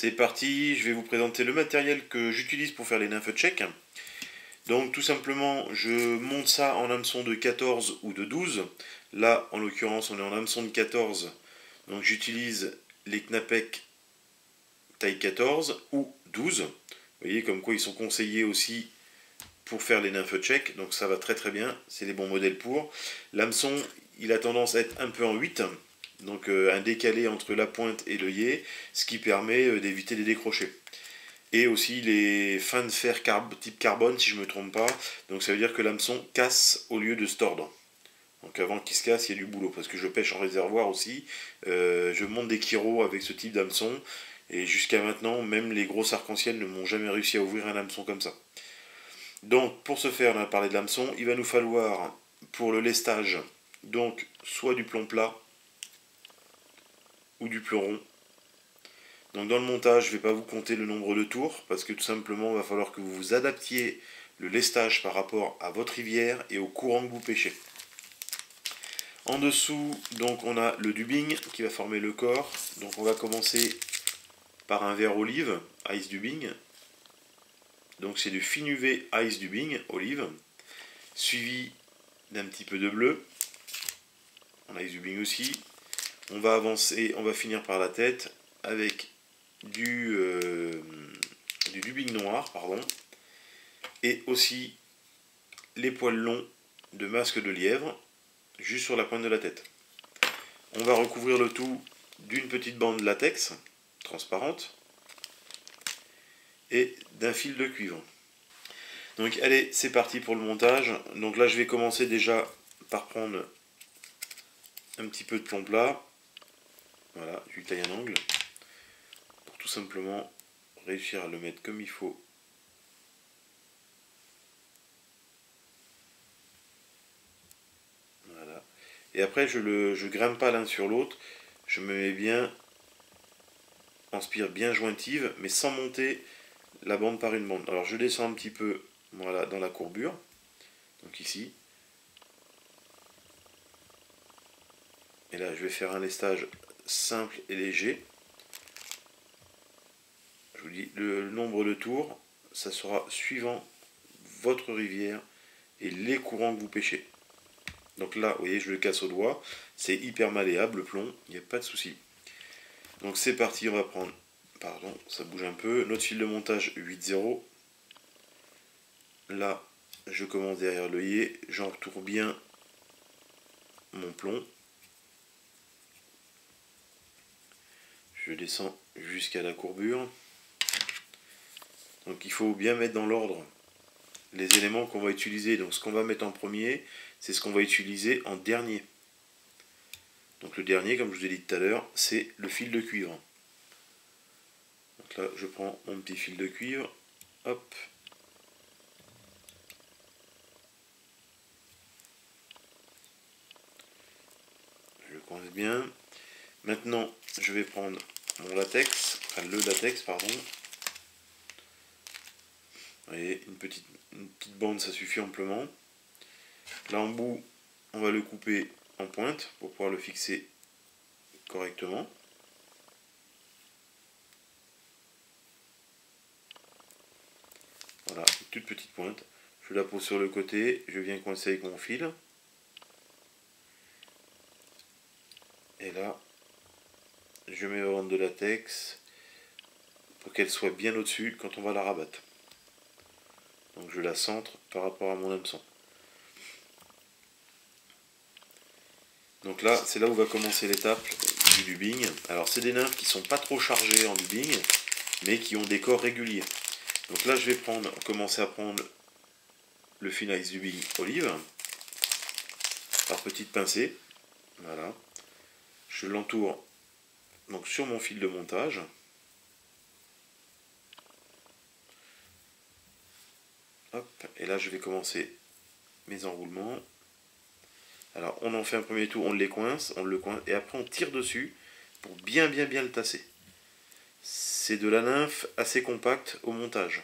C'est parti, je vais vous présenter le matériel que j'utilise pour faire les nymphes tchèques. Donc tout simplement, je monte ça en hameçon de 14 ou de 12. Là, en l'occurrence, on est en hameçon de 14. Donc j'utilise les Knapec taille 14 ou 12. Vous voyez comme quoi ils sont conseillés aussi pour faire les nymphes tchèques. Donc ça va très très bien, c'est les bons modèles pour. L'hameçon, il a tendance à être un peu en 8. Donc un décalé entre la pointe et l'œillet, ce qui permet d'éviter les décrochés. Et aussi les fins de fer type carbone, si je ne me trompe pas. Donc ça veut dire que l'hameçon casse au lieu de se tordre. Donc avant qu'il se casse, il y a du boulot. Parce que je pêche en réservoir aussi. Je monte des chiros avec ce type d'hameçon. Et jusqu'à maintenant, même les grosses arc-en-ciel ne m'ont jamais réussi à ouvrir un hameçon comme ça. Donc pour ce faire, on a parlé de l'hameçon. Il va nous falloir, pour le lestage, donc soit du plomb plat, ou du plomb rond. Donc dans le montage, je ne vais pas vous compter le nombre de tours, parce que tout simplement, il va falloir que vous vous adaptiez le lestage par rapport à votre rivière et au courant que vous pêchez. En dessous, donc on a le dubbing qui va former le corps. Donc on va commencer par un verre olive, ice dubbing. Donc c'est du fin UV ice dubbing, olive, suivi d'un petit peu de bleu. On a ice dubbing aussi. On va avancer, on va finir par la tête avec du dubbing noir, pardon, et aussi les poils longs de masque de lièvre, juste sur la pointe de la tête. On va recouvrir le tout d'une petite bande latex, transparente, et d'un fil de cuivre. Donc allez, c'est parti pour le montage. Donc là, je vais commencer déjà par prendre un petit peu de plomb plat. Voilà, je lui taille un angle pour tout simplement réussir à le mettre comme il faut. Voilà. Et après, je grimpe pas l'un sur l'autre. Je me mets bien en spire bien jointive, mais sans monter la bande par une bande. Alors je descends un petit peu, voilà, dans la courbure. Donc ici. Et là, je vais faire un lestage simple et léger. Je vous dis, le nombre de tours, ça sera suivant votre rivière et les courants que vous pêchez. Donc là, vous voyez, je le casse au doigt. C'est hyper malléable, le plomb, il n'y a pas de souci. Donc c'est parti, on va prendre, pardon, ça bouge un peu, notre fil de montage 8-0. Là, je commence derrière l'œillet, j'entoure bien mon plomb. Je descends jusqu'à la courbure. Donc il faut bien mettre dans l'ordre les éléments qu'on va utiliser. Donc ce qu'on va mettre en premier, c'est ce qu'on va utiliser en dernier. Donc le dernier, comme je vous ai dit tout à l'heure, c'est le fil de cuivre. Donc là, je prends mon petit fil de cuivre. Hop. Je le coince bien. Maintenant, je vais prendre mon latex, enfin le latex, pardon. Vous voyez, une petite bande, ça suffit amplement. L'embout, on va le couper en pointe pour pouvoir le fixer correctement. Voilà, une toute petite pointe. Je la pose sur le côté, je viens coincer avec mon fil. Et là, je mets ma bande de latex pour qu'elle soit bien au-dessus quand on va la rabattre. Donc je la centre par rapport à mon hameçon. Donc là, c'est là où va commencer l'étape du dubbing. Alors c'est des nymphes qui ne sont pas trop chargées en dubbing, mais qui ont des corps réguliers. Donc là, je vais commencer à prendre le fil ice dubbing olive par petites pincées. Voilà. Je l'entoure donc sur mon fil de montage. Hop, et là je vais commencer mes enroulements. Alors on en fait un premier tour, on le coince, et après on tire dessus pour bien le tasser. C'est de la nymphe assez compacte au montage.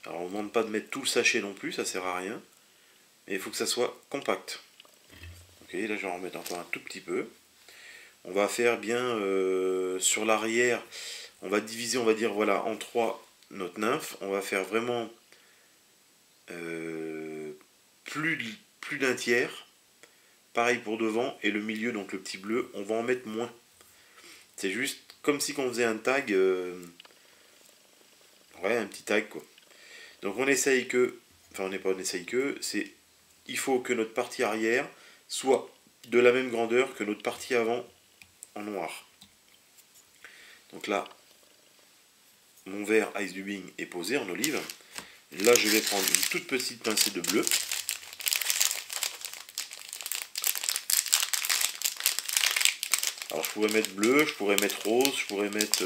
Alors on ne demande pas de mettre tout le sachet non plus, ça sert à rien. Mais il faut que ça soit compact. Ok, là je vais en remettre encore un tout petit peu. On va faire bien sur l'arrière, on va diviser, on va dire voilà, en trois notre nymphe. On va faire vraiment euh, plus, plus d'un tiers. Pareil pour devant, et le milieu, donc le petit bleu, on va en mettre moins. C'est juste comme si on faisait un tag, ouais, un petit tag quoi. Donc on essaye que, enfin on essaye que, c'est, il faut que notre partie arrière soit de la même grandeur que notre partie avant en noir. Donc là, mon verre Ice Dubing est posé en olive. Là, je vais prendre une toute petite pincée de bleu. Alors, je pourrais mettre bleu, je pourrais mettre rose, je pourrais mettre,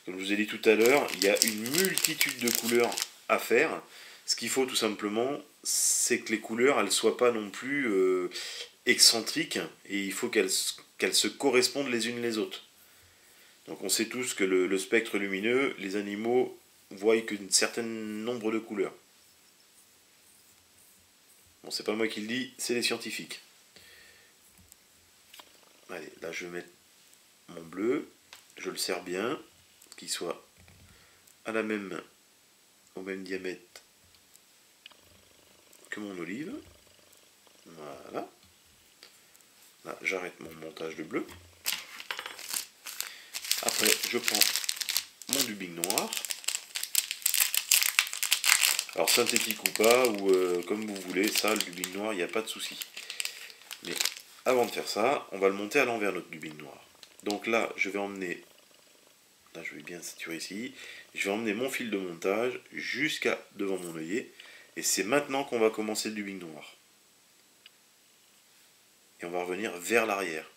comme je vous ai dit tout à l'heure, il y a une multitude de couleurs à faire. Ce qu'il faut tout simplement, c'est que les couleurs, elles ne soient pas non plus excentriques, et il faut qu'elles se correspondent les unes les autres. Donc on sait tous que le spectre lumineux, les animaux voient qu'un certain nombre de couleurs. Bon, c'est pas moi qui le dis, c'est les scientifiques. Allez, là je vais mettre mon bleu, je le serre bien, qu'il soit à la même, au même diamètre que mon olive. Voilà. Là, j'arrête mon montage de bleu. Après, je prends mon dubing noir. Alors synthétique ou pas, ou comme vous voulez, ça, le dubing noir, il n'y a pas de souci. Mais avant de faire ça, on va le monter à l'envers, notre dubing noir. Donc là, je vais emmener, là je vais bien saturer ici, je vais emmener mon fil de montage jusqu'à devant mon œillet, et c'est maintenant qu'on va commencer le dubing noir. Et on va revenir vers l'arrière.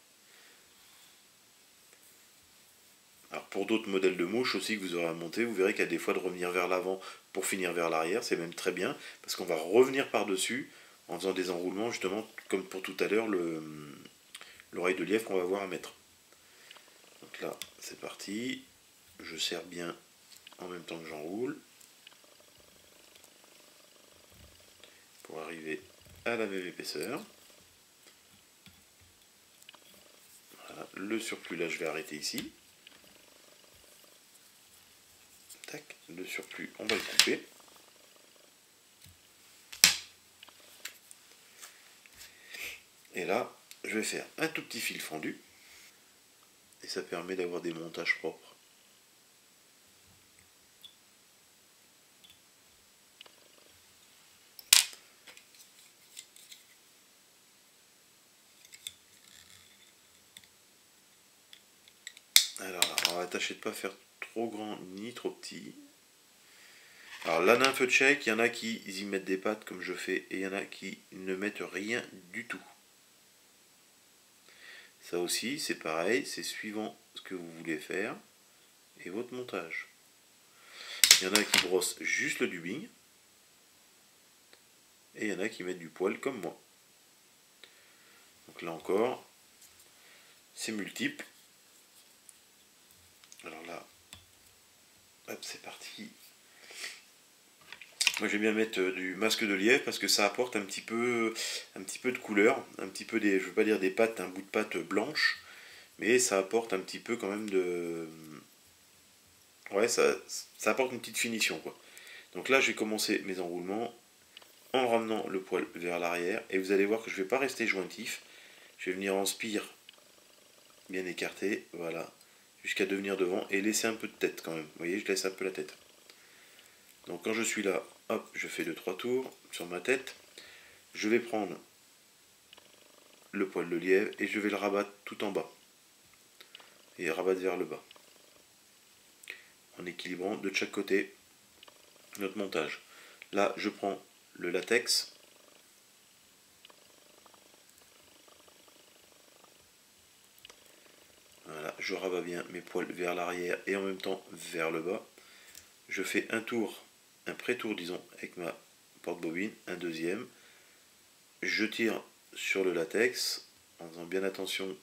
Alors pour d'autres modèles de mouches aussi que vous aurez à monter, vous verrez qu'il y a des fois de revenir vers l'avant pour finir vers l'arrière, c'est même très bien, parce qu'on va revenir par-dessus en faisant des enroulements, justement, comme pour tout à l'heure, l'oreille de lièvre qu'on va avoir à mettre. Donc là, c'est parti, je serre bien en même temps que j'enroule, pour arriver à la même épaisseur. Voilà, le surplus, là, je vais arrêter ici. Tac, le surplus, on va le couper. Et là, je vais faire un tout petit fil fendu. Et ça permet d'avoir des montages propres. Alors là, on va tâcher de ne pas faire trop grand ni trop petit. Alors la nymphe tchèque, il y en a qui y mettent des pattes comme je fais, et il y en a qui ne mettent rien du tout. Ça aussi, c'est pareil, c'est suivant ce que vous voulez faire et votre montage. Il y en a qui brossent juste le dubing, et il y en a qui mettent du poil comme moi. Donc là encore, c'est multiple. Alors là, hop, c'est parti. Moi j'aime bien mettre du masque de lièvre parce que ça apporte un petit peu de couleur, un petit peu des, je veux pas dire des pattes, un bout de pâte blanche, mais ça apporte un petit peu quand même de, ouais, ça apporte une petite finition quoi. Donc là je vais commencer mes enroulements en ramenant le poil vers l'arrière, et vous allez voir que je ne vais pas rester jointif, je vais venir en spire bien écarté, voilà, jusqu'à devenir devant et laisser un peu de tête quand même. Vous voyez, je laisse un peu la tête. Donc quand je suis là, hop, je fais 2-3 tours sur ma tête. Je vais prendre le poil de lièvre et je vais le rabattre tout en bas. Et rabattre vers le bas. En équilibrant de chaque côté notre montage. Là, je prends le latex. Voilà, je rabats bien mes poils vers l'arrière et en même temps vers le bas. Je fais un tour, un pré-tour disons, avec ma porte-bobine, un deuxième. Je tire sur le latex en faisant bien attention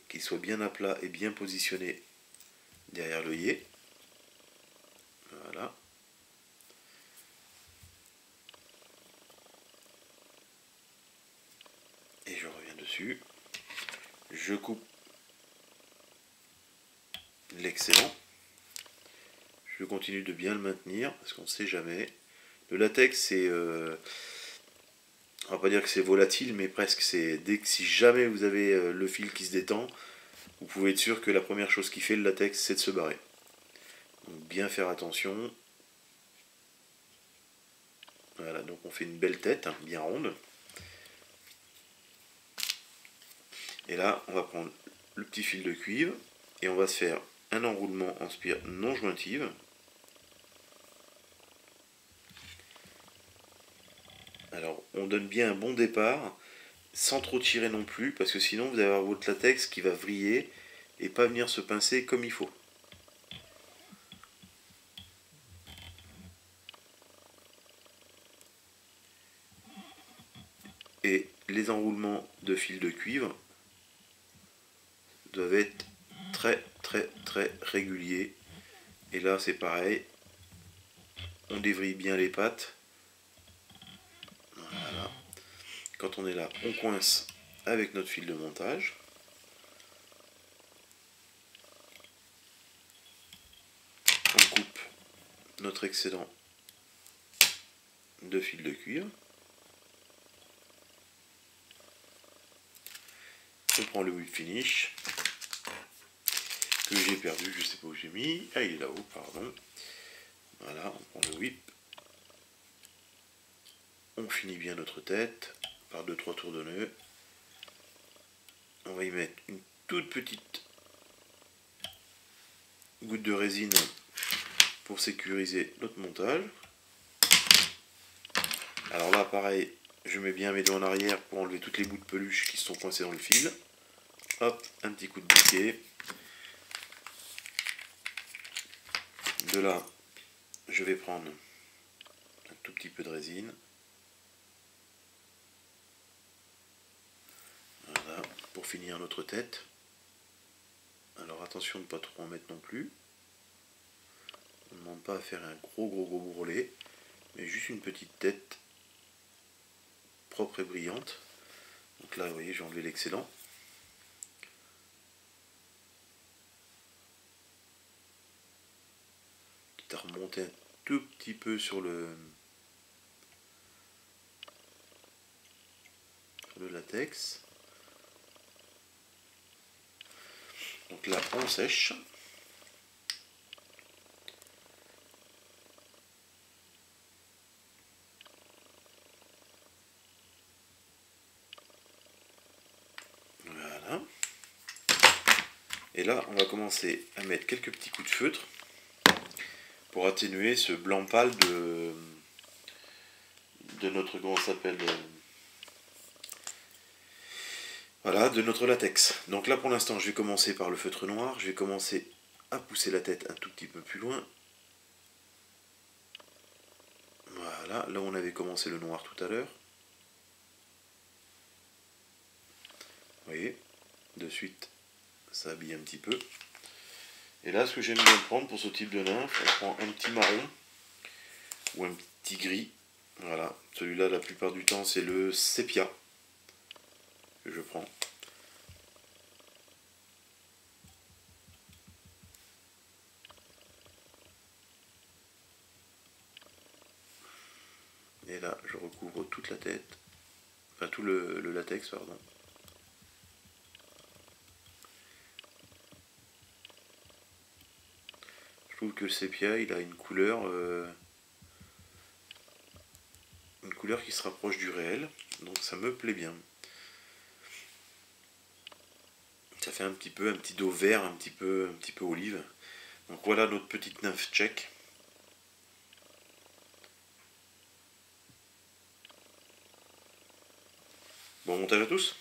qu'il soit bien à plat et bien positionné derrière l'œillet. Voilà. dessus. Je coupe l'excellent. Je continue de bien le maintenir parce qu'on ne sait jamais. Le latex, c'est... on va pas dire que c'est volatile, mais presque. C'est dès que si jamais vous avez le fil qui se détend, vous pouvez être sûr que la première chose qui fait le latex, c'est de se barrer. Donc bien faire attention. Voilà, donc on fait une belle tête, hein, bien ronde. Et là, on va prendre le petit fil de cuivre et on va se faire un enroulement en spire non jointive. Alors, on donne bien un bon départ, sans trop tirer non plus, parce que sinon vous allez avoir votre latex qui va vriller et pas venir se pincer comme il faut. Et les enroulements de fil de cuivre doivent être très réguliers. Et là c'est pareil, on dévrille bien les pattes. Voilà. Quand on est là, on coince avec notre fil de montage. On coupe notre excédent de fil de cuivre. On prend le whip finish que j'ai perdu, je sais pas où j'ai mis. Ah, il est là-haut, pardon. Voilà, on prend le whip. On finit bien notre tête par 2-3 tours de nœud. On va y mettre une toute petite goutte de résine pour sécuriser notre montage. Alors là, pareil, je mets bien mes doigts en arrière pour enlever toutes les bouts de peluche qui se sont coincés dans le fil. Hop, un petit coup de biquet. De là, je vais prendre un tout petit peu de résine. Voilà, pour finir notre tête. Alors attention de ne pas trop en mettre non plus. On ne demande pas à faire un gros bourrelet, mais juste une petite tête propre et brillante. Donc là, vous voyez, j'ai enlevé l'excédent. Quitte à remonter un tout petit peu sur le latex. Donc là, on sèche. Voilà. Et là, on va commencer à mettre quelques petits coups de feutre pour atténuer ce blanc pâle de notre, comment ça s'appelle, voilà, de notre latex. Donc là pour l'instant je vais commencer par le feutre noir, je vais commencer à pousser la tête un tout petit peu plus loin. Voilà, là on avait commencé le noir tout à l'heure. Vous voyez, de suite ça habille un petit peu. Et là ce que j'aime bien prendre pour ce type de nymphe, on prend un petit marron ou un petit gris. Voilà, celui-là la plupart du temps c'est le sépia que je prends. Et là je recouvre toute la tête, enfin tout le latex, pardon. Je trouve que le sépia il a une couleur qui se rapproche du réel, donc ça me plaît bien. Ça fait un petit dos vert, un petit peu olive. Donc voilà notre petite nymphe tchèque. Bon montage à tous.